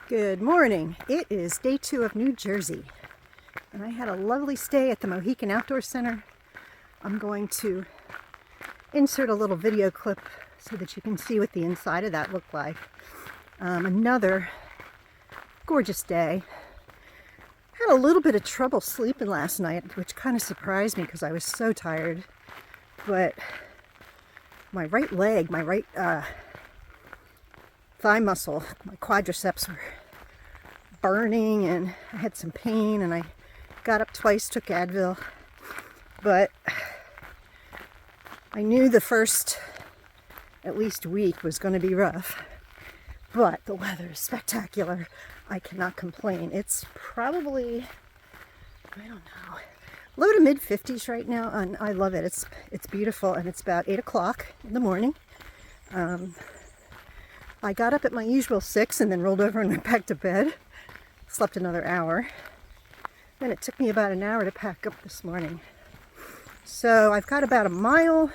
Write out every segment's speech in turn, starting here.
Good morning. It is day 2 of New Jersey, and I had a lovely stay at the Mohican Outdoor Center. I'm going to insert a little video clip so that you can see what the inside of that looked like. Another gorgeous day. Had a little bit of trouble sleeping last night, which kind of surprised me because I was so tired. But my right leg, my right thigh muscle, my quadriceps were burning and I had some pain, and I got up twice, took Advil, but I knew the first at least week was going to be rough. But the weather is spectacular. I cannot complain. It's probably, I don't know, low to mid 50s right now, and I love it. It's beautiful, and it's about 8 o'clock in the morning. I got up at my usual 6 and then rolled over and went back to bed. Slept another hour. Then it took me about an hour to pack up this morning. So I've got about a mile.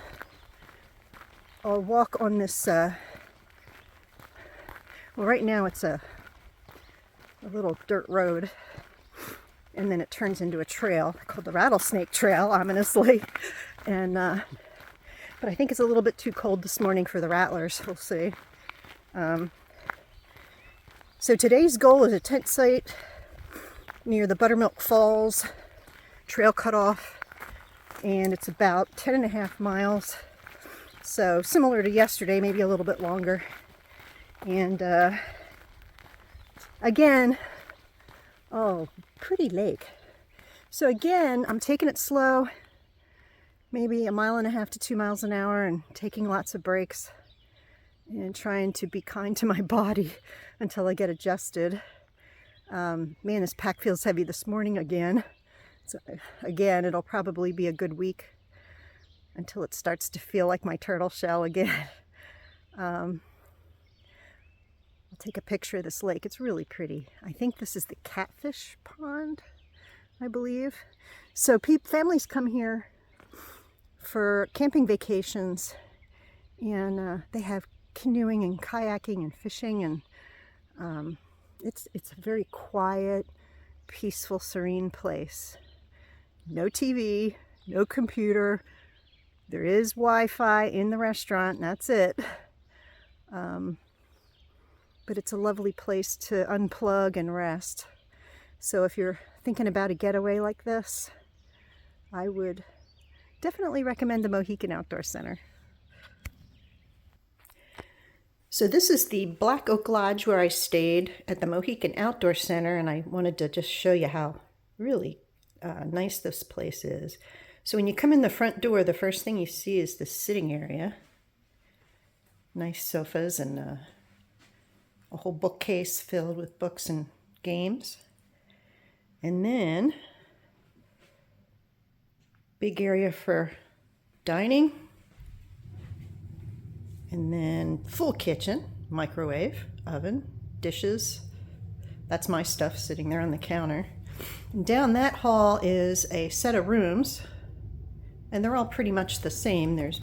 I'll walk on this, well, right now it's a little dirt road, and then it turns into a trail called the Rattlesnake Trail, ominously. And but I think it's a little bit too cold this morning for the rattlers. We'll see. So today's goal is a tent site near the Buttermilk Falls trail cutoff, and it's about 10.5 miles. So similar to yesterday, maybe a little bit longer. And again, oh, pretty lake. So again, I'm taking it slow, maybe 1.5 miles to 2 miles an hour, and taking lots of breaks and trying to be kind to my body until I get adjusted. Man, this pack feels heavy this morning again. So again, it'll probably be a good week until it starts to feel like my turtle shell again. I'll take a picture of this lake. It's really pretty. I think this is the Catfish Pond, I believe. So families come here for camping vacations, and they have canoeing and kayaking and fishing, and it's a very quiet, peaceful, serene place. No TV, no computer. There is Wi-Fi in the restaurant, and that's it. But it's a lovely place to unplug and rest. So if you're thinking about a getaway like this, I would definitely recommend the Mohican Outdoor Center. So this is the Black Oak Lodge where I stayed at the Mohican Outdoor Center, and I wanted to just show you how really nice this place is. So when you come in the front door, the first thing you see is the sitting area. Nice sofas and a whole bookcase filled with books and games. And then big area for dining. And then full kitchen, microwave, oven, dishes. That's my stuff sitting there on the counter. And down that hall is a set of rooms, and they're all pretty much the same. There's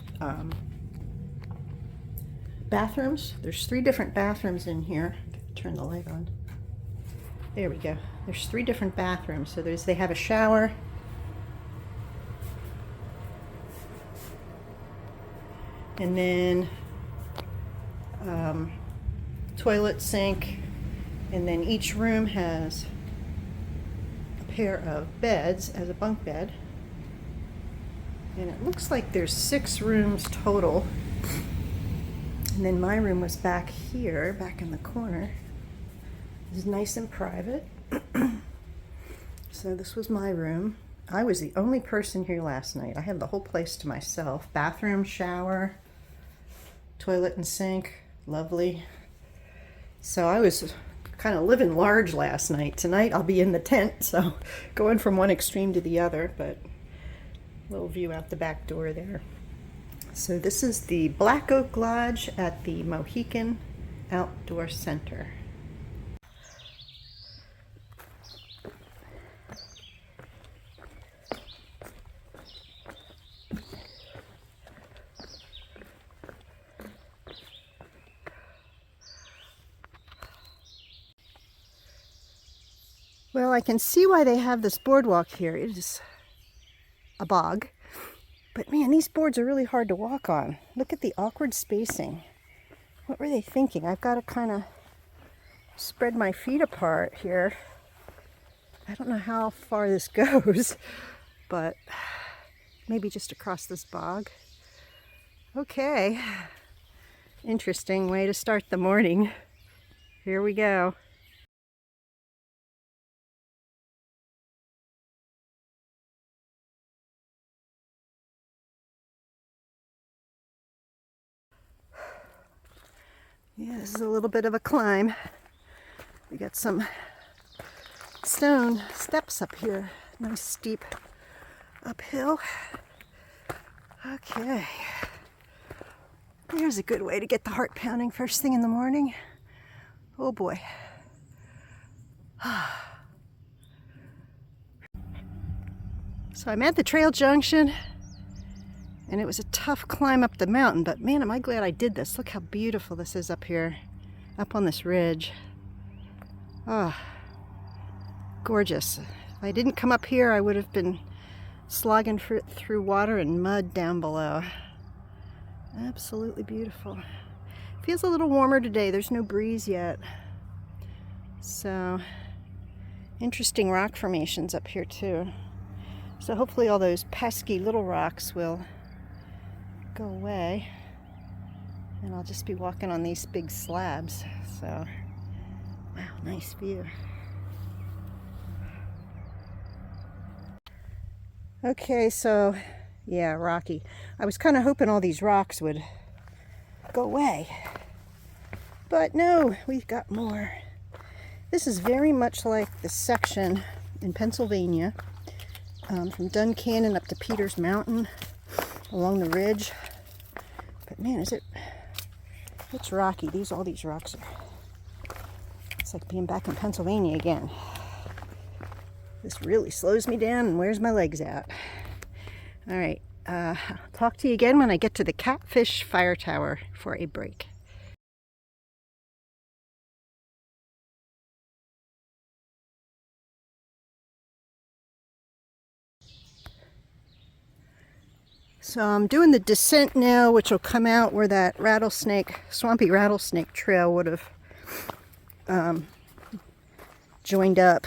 bathrooms. There's 3 different bathrooms in here. Turn the light on. There we go. There's 3 different bathrooms. So they have a shower, and then toilet, sink, and then each room has a pair of beds as a bunk bed. And it looks like there's 6 rooms total. And then my room was back here, back in the corner. This is nice and private. So this was my room. I was the only person here last night. I had the whole place to myself. Bathroom, shower, toilet and sink. Lovely. So I was kind of living large last night. Tonight I'll be in the tent, so going from one extreme to the other, but little view out the back door there. So this is the Black Oak Lodge at the Mohican Outdoor Center. Well, I can see why they have this boardwalk here. It is a bog. But man, these boards are really hard to walk on. Look at the awkward spacing. What were they thinking? I've got to kind of spread my feet apart here. I don't know how far this goes, but maybe just across this bog. Okay. Interesting way to start the morning. Here we go. Yeah, this is a little bit of a climb. We got some stone steps up here. Nice steep uphill. Okay. There's a good way to get the heart pounding first thing in the morning. Oh boy. So I'm at the trail junction, and it was a tough climb up the mountain, but man, am I glad I did this. Look how beautiful this is up here, up on this ridge. Oh, gorgeous. If I didn't come up here, I would have been slogging through water and mud down below. Absolutely beautiful. Feels a little warmer today. There's no breeze yet. So, interesting rock formations up here too. So hopefully all those pesky little rocks will go away, and I'll just be walking on these big slabs. So, wow, nice view. Okay, so yeah, rocky. I was kind of hoping all these rocks would go away, but no, we've got more. This is very much like the section in Pennsylvania, from Dunn Canyon up to Peters Mountain along the ridge. But man, it's rocky. All these rocks are, it's like being back in Pennsylvania again. This really slows me down and wears my legs out. All right, I'll talk to you again when I get to the Catfish Fire Tower for a break. So I'm doing the descent now, which will come out where that swampy rattlesnake trail would have joined up.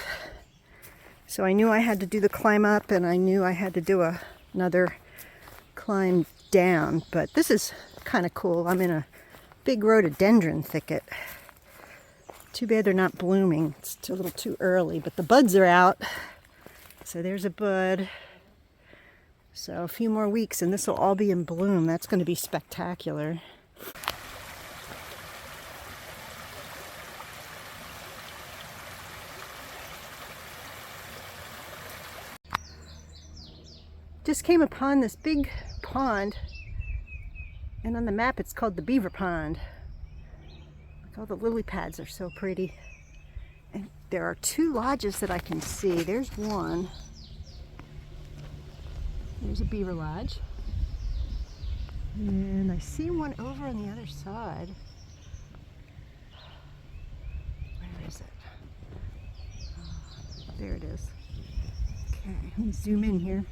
So I knew I had to do the climb up, and I knew I had to do another climb down. But this is kind of cool. I'm in a big rhododendron thicket. Too bad they're not blooming. It's a little too early, but the buds are out. So there's a bud. So a few more weeks and this will all be in bloom. That's going to be spectacular. Just came upon this big pond, and on the map it's called the Beaver Pond. Look, all the lily pads are so pretty. And there are two lodges that I can see. There's one. There's a beaver lodge. And I see one over on the other side. Where is it? Oh, there it is. Okay, let me zoom in here.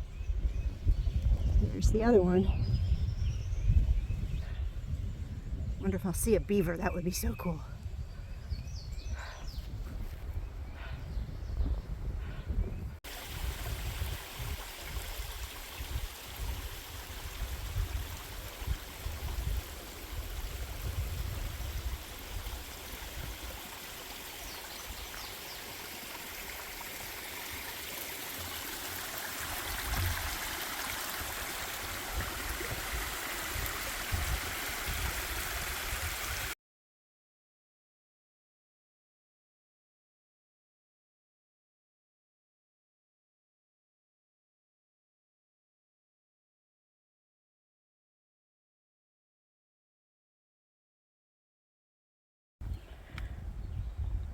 There's the other one. Wonder if I'll see a beaver. That would be so cool.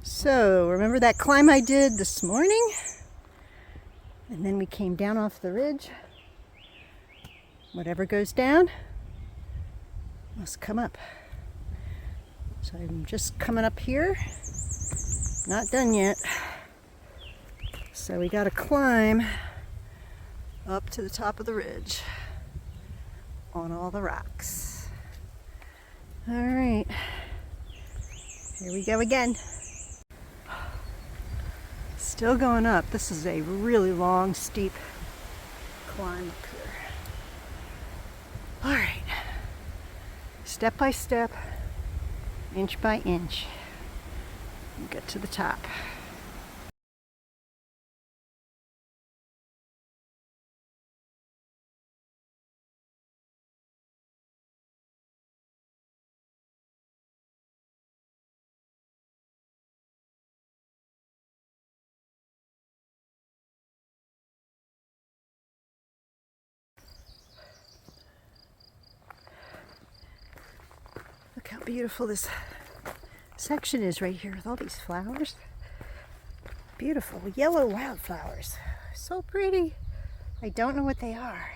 So, remember that climb I did this morning? And then we came down off the ridge. Whatever goes down must come up. So I'm just coming up here. Not done yet. So we gotta climb up to the top of the ridge on all the rocks. All right, here we go again. Still going up. This is a really long, steep climb up here. All right, step by step, inch by inch, and get to the top. Look how beautiful this section is right here with all these flowers. Beautiful yellow wildflowers. So pretty. I don't know what they are,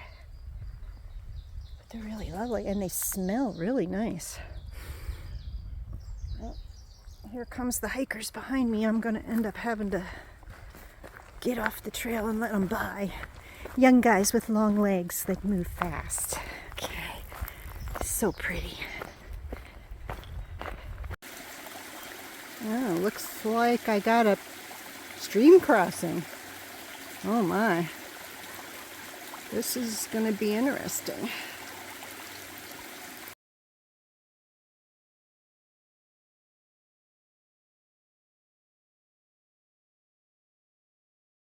but they're really lovely and they smell really nice. Well, here comes the hikers behind me. I'm going to end up having to get off the trail and let them by. Young guys with long legs that move fast. Okay. So pretty. Oh, looks like I got a stream crossing. Oh my. This is going to be interesting.